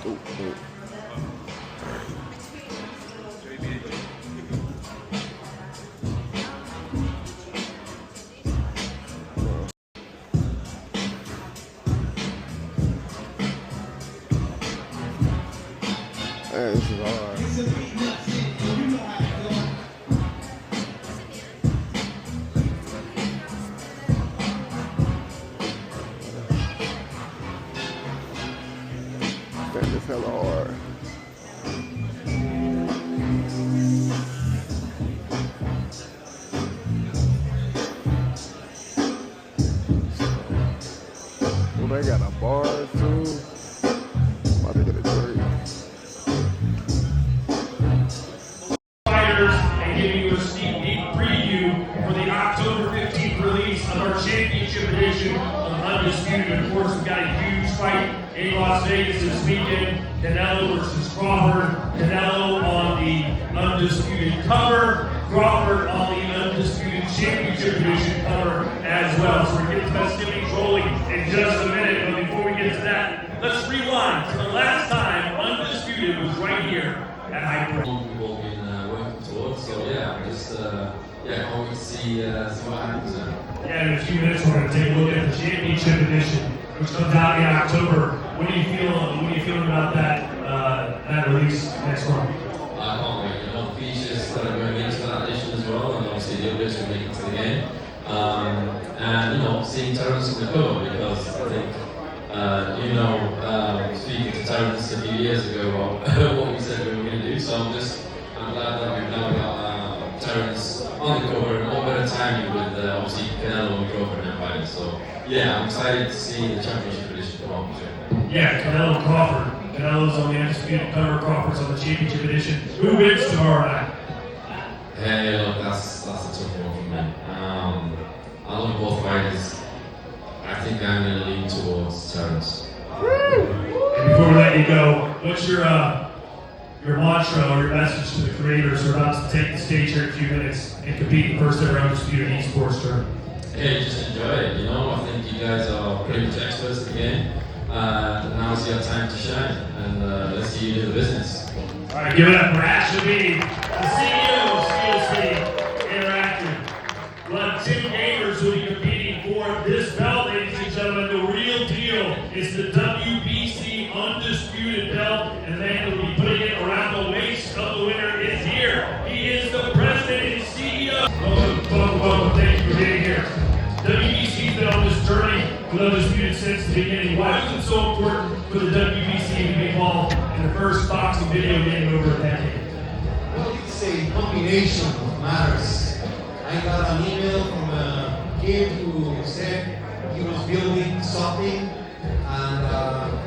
Ooh. Man, this is hard. Man, it's hella hard. Well, they got a bar too. I'm about to get a drink. And giving you a sneak peek preview for the October 15th release of our championship edition of Undisputed. Of course, we've got a huge fight in Las Vegas this weekend. Canelo versus Crawford. Canelo on the Undisputed cover. Crawford on the Undisputed Championship Edition cover as well. So we're getting the festivities rolling in just a minute. But before we get to that, let's rewind to the last time Undisputed was right here at High Pro. So yeah, I'm just hoping to see what happens now. Yeah, in a few minutes we're going to take a look at the championship edition, which comes out in October. What are you feeling about that release next month? I can't wait. The features that are going into that edition as well, and obviously the others will make it to the game. And seeing Terrence on the cover, because I think speaking to Terrence a few years ago what we said we were going to do. So I'm glad that we've now got Terrence on the cover, and more better timing with obviously Canelo and Crawford now fighting. So yeah, I'm excited to see the championship edition come on. Yeah, Canelo and Crawford. Canelo's on the Undisputed cover, Crawford's on the championship edition. Who wins tomorrow night? Hey, look, that's a tough one for me. I love both fighters. I think I'm going to lean towards Terrence. And before we let you go, what's your mantra or your message to the creators who are about to take the stage here in a few minutes and compete in the first ever Undisputed esports tournament? Hey, just enjoy it, I think you guys are pretty much experts at the game. Now's your time to shine, and let's see you do the business. All right, give it up for Habib, the CEO of COC Interactive. We'll have 10 gamers who will be competing for this belt, ladies and gentlemen. The real deal is the WBC Undisputed belt, and then we'll be putting it around the waist of the winner is here. He is the president and CEO. Welcome. Thank you for being here. WBC's been on this journey with Undisputed since the beginning. Why was it so important for the WBC to be involved in the first boxing video game in over a decade? Well, it's a combination of matters. I got an email from a kid who said he was building something, and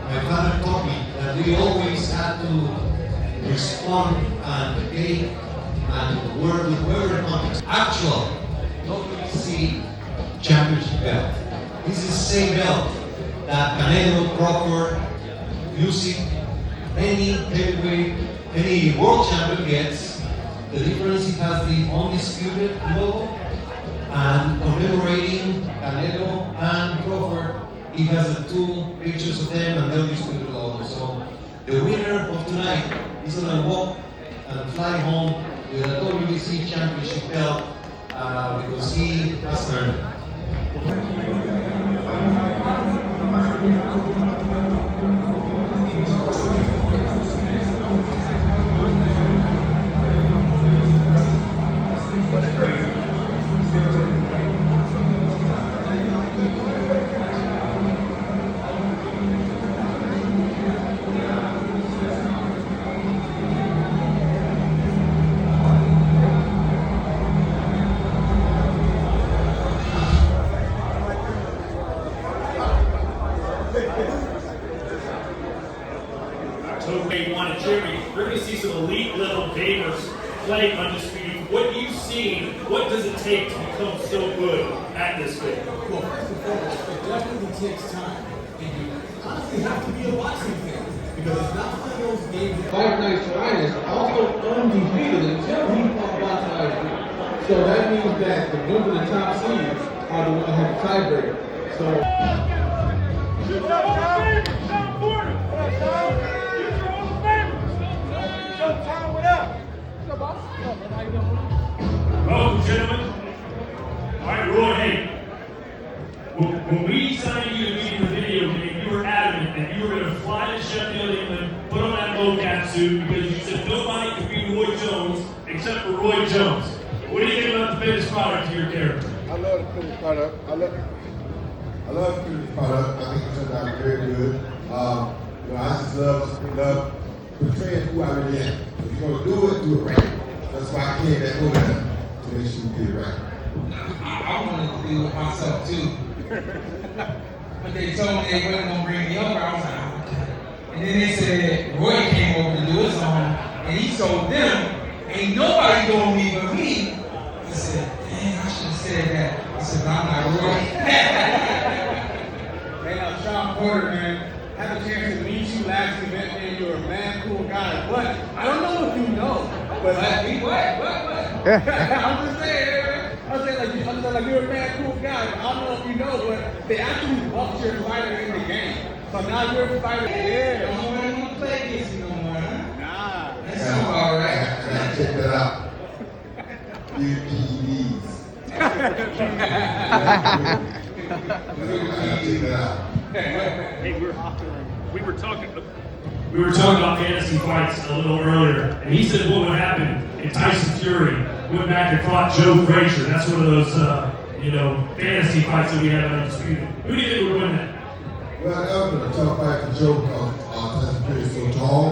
my father told me that we always had to respond and take and work with whoever comes. Actual WBC championship belt. This is the same belt that Canelo, Crawford, Usyk, any heavyweight, any world champion gets. The difference, it has the Undisputed logo, and commemorating Canelo and Crawford, it has the two pictures of them and the Undisputed logo. So the winner of tonight is going to walk and fly home with a WBC championship belt because he has earned it. We're going to see some elite level gamers play Undisputed. What you've seen, what does it take to become so good at this game? Well, first and foremost, it definitely takes time. And you honestly have to be a boxing fan. Because it's not one of those games. Fight Night Shawn is also undefeated until he fought boxing IQ. So that means that the ones in the top seeds are the ones that have the tiebreaker. So Welcome, gentlemen. All right, Roy, hey. When we signed you to be in the video game, you were adamant that you were going to fly to Sheffield, England, put on that mocap suit because you said nobody could beat Roy Jones except for Roy Jones. What do you think about the finished product to your character? I love the finished product. I love the finished product. I think it turned out very good. I just love portraying who I really am. If you're going to do it right. That's why I came back over there to make sure we get it right. I wanted to do it myself too. But they told me they wasn't going to bring me over. I was like, okay. And then they said Roy came over to do his song, and he told them, ain't nobody doing me but me. I said, dang, I should have said that. I said, I'm not Roy. Hey, Shawn Porter, man, had a chance to meet you last event, man. You're a man, cool guy. But I don't know if you know, but What? I'm just saying, I'm saying like you're a man, cool guy. But I don't know if you know, but they actually bumped your fighter in the game. So now you're a fighter. Yeah. Don't want to play against me no more, huh? Nah. That's all right. I gotta check that out. UPDs. I gotta check that out. Hey, we were talking about fantasy fights a little earlier, and he said what would happen if Tyson Fury went back and fought Joe Frazier. That's one of those, fantasy fights that we had on Undisputed. Who do you think would win that? Well, that would have been a tough fight for Joe because Tyson Fury is so tall.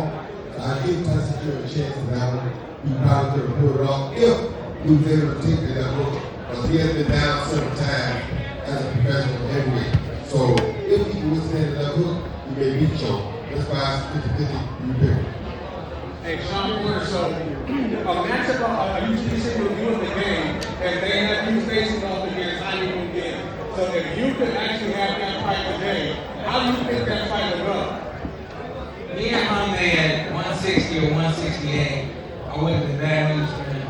I gave Tyson Fury a chance in that one. He probably could have pulled it off if he was able to take that look. Because he has been down several times as a professional heavyweight. So if he can withstand that hook, he may beat Joe. That's why it's 50-50 you pick. Hey, Shawn Porter, so a matchup you said with you in the game, and they have you facing off against how you will get. So if you could actually have that fight today, how do you think that fight would go? Me and my man, 160 or 168, I wouldn't have been bad news for him.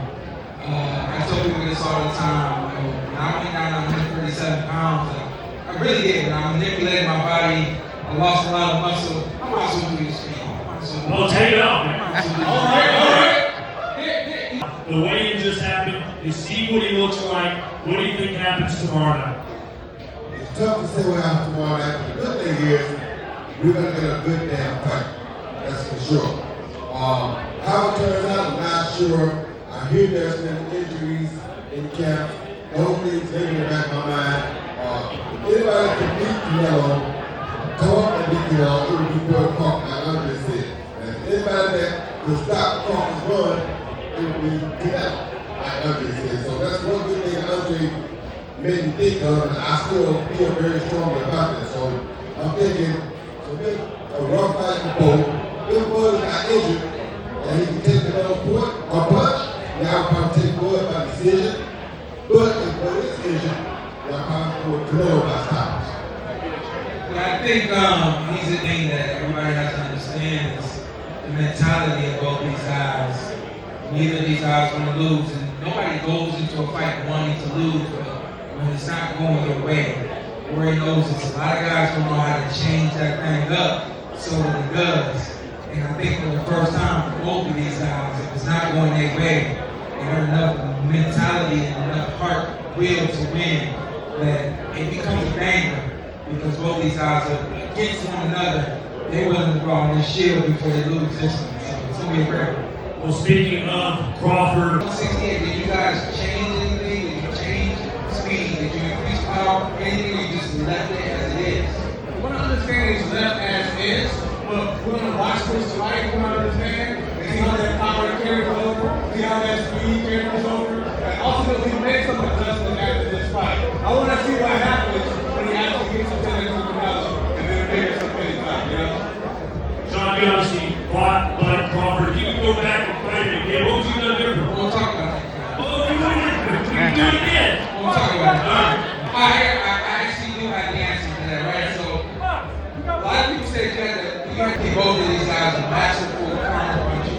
I tell people this all the time. When I went down to 137 pounds, I really did. When I manipulated my body, I lost a lot of muscle. I'm also doing this thing. Well, take it off, man. All right. The weigh-in just happened. You see what he looks like. What do you think happens tomorrow night? It's tough to say what happens tomorrow night. The good thing is, we're going to get a good damn fight. That's for sure. How it turns out, I'm not sure. I hear there's been injuries in camp. Those things live in the back of my mind. If anybody can beat Canelo, come up and beat Canelo, it would be good talk, like Andre said. And anybody that will stop Crawford's run, it would be Canelo, like Andre said. So that's one good thing Andre made me think of, and I still feel very strongly about that. So I'm thinking a rough fight for both. If Bud got injured, and he can take another point or punch, y'all probably take Bud by decision. But if Bud is injured, y'all probably go Canelo by stoppage. But I think here's the thing that everybody has to understand is the mentality of both these guys. Neither of these guys want to lose, and nobody goes into a fight wanting to lose, but when it's not going their way, Roy knows it's a lot of guys don't know how to change that thing up so that it does. And I think for the first time for both of these guys, if it's not going their way, they have enough mentality and enough heart will to win that it becomes a banger. Because both these guys are against one another. They're willing to go on their shield before they lose this one. So it's going to be a great one. Well, speaking of Crawford, 168, did you guys change anything? Did you change speed? Did you increase power? Anything, or you just left it as it is? What I understand is left as is, but we're going to watch this fight, we understand, and see how that power carries over, see how that speed carries over, and ultimately make some adjustments after this fight. I want to see what happens when he actually gets to Canelo and then figure some things out, you know? Shawn, you obviously fought Bud Crawford. If you could go back and fight him again, what would you done different? We'll talk about that. Oh, you would do it again. We'll talk about that. I actually do have the answer to that, right? So, a lot of people say you have to give both of these guys a massive full counter punches.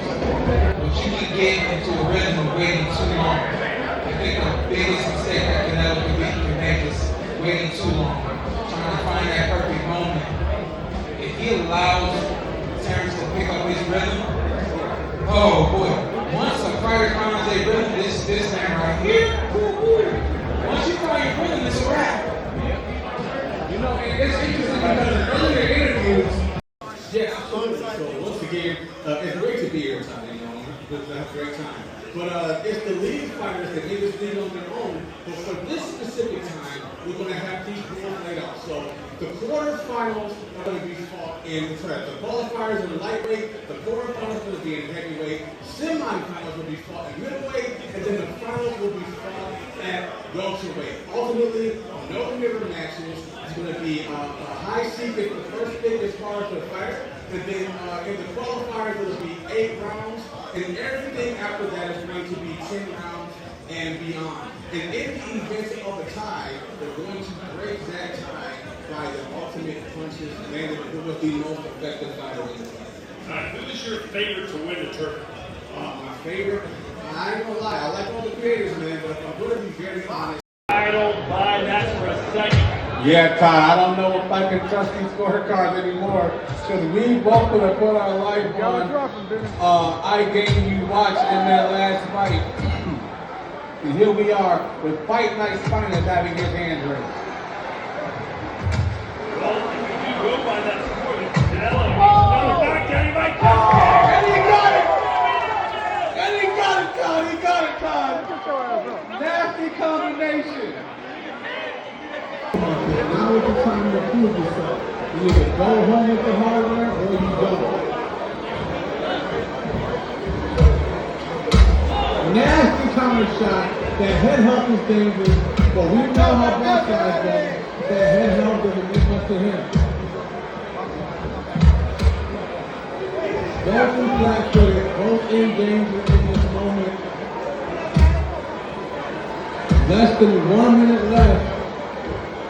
But you can get into a rhythm of waiting too long. I think the biggest mistake that Canelo can make is waiting too long. Trying to find that perfect moment. If he allows Terrence to pick up his rhythm, oh boy. Once a fighter finds their it's the lead fighters that give us lead on their own. But for this specific time, we're going to have these rules laid out. So the quarterfinals are going to be fought in the qualifiers in the lightweight, the quarterfinals are going to be in heavyweight, semifinals will be fought in middleweight, and then the finals will be fought at welterweight. Ultimately, no mirror matches. It's going to be a high seed if the first pick as far as the fighter, and then in the qualifiers it'll be 8 rounds, and everything after that is going to be 10 rounds and beyond. And in the event of a tie, they're going to break that tie by the ultimate punches landed who was the most effective fighter in the fight. Who is your favorite to win the tournament? My favorite? I ain't gonna lie, I like all the creators, man, but if I'm gonna be very honest. Title by that's for a second. Yeah, Todd, I don't know if I can trust these scorecards anymore, because we both could have put our life on iGame watch in that last fight. And here we are with Fight Night's finest having his hands raised. Well, if you do go by that score, Canelo back down, he might come. And he got it! And he got it, Todd! He got it, Todd! Nasty combination! Now is the time to prove yourself. You either go home with the hardware or you don't. Nasty counter shot. That head help is dangerous, but we know how box guys go. That head help doesn't mean much to him. Both in flat-footed, both in danger in this moment. Less than 1 minute left.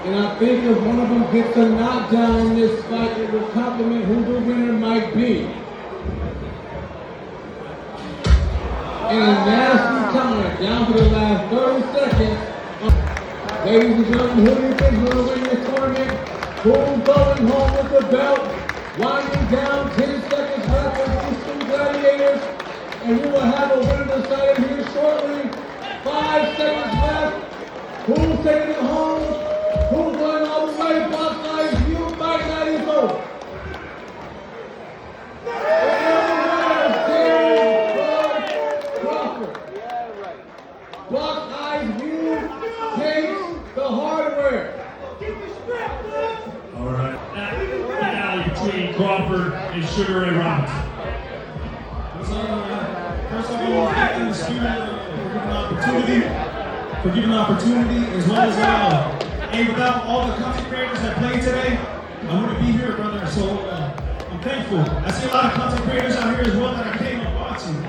And I think if one of them gets a knockdown in this fight, it will compliment who the winner might be. And a nasty counter down to the last 30 seconds. Ladies and gentlemen, who do you think is going to win this tournament? Who's going home with the belt? Winding down, 10 seconds left for these two gladiators. And we will have a winner decided here shortly. 5 seconds left. Who's taking it home? Who's going all the way? Box Night, you Fight Night is over. Crawford. Box Eyes View takes the hardware. All right. Now between Crawford and Sugar Ray Robinson. First of all, thank Undisputed for giving an opportunity, as well as and without all the content creators that played today, I wouldn't be here, brother. So I'm thankful. I see a lot of content creators out here as well that I came up watching.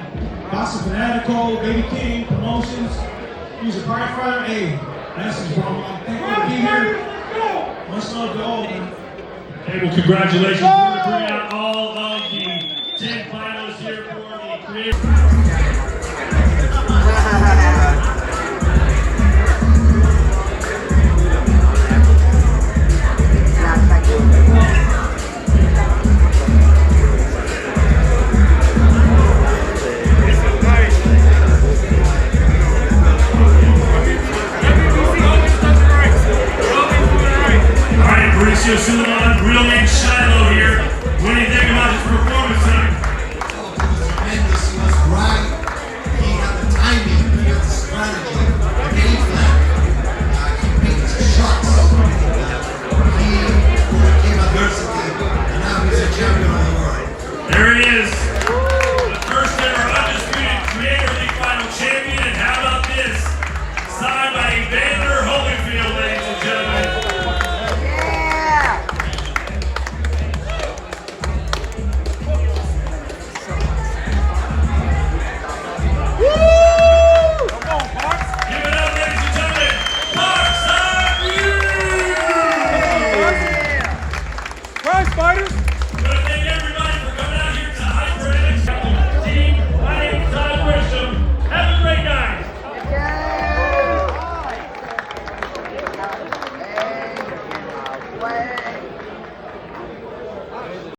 Boston Fanatical, Baby King, Promotions. He's a pride fighter. Hey, that's his bro. I'm thankful to be here. Much love to all, man. Hey, well, congratulations. We're going to bring out all of the 10 finalists here for the creative.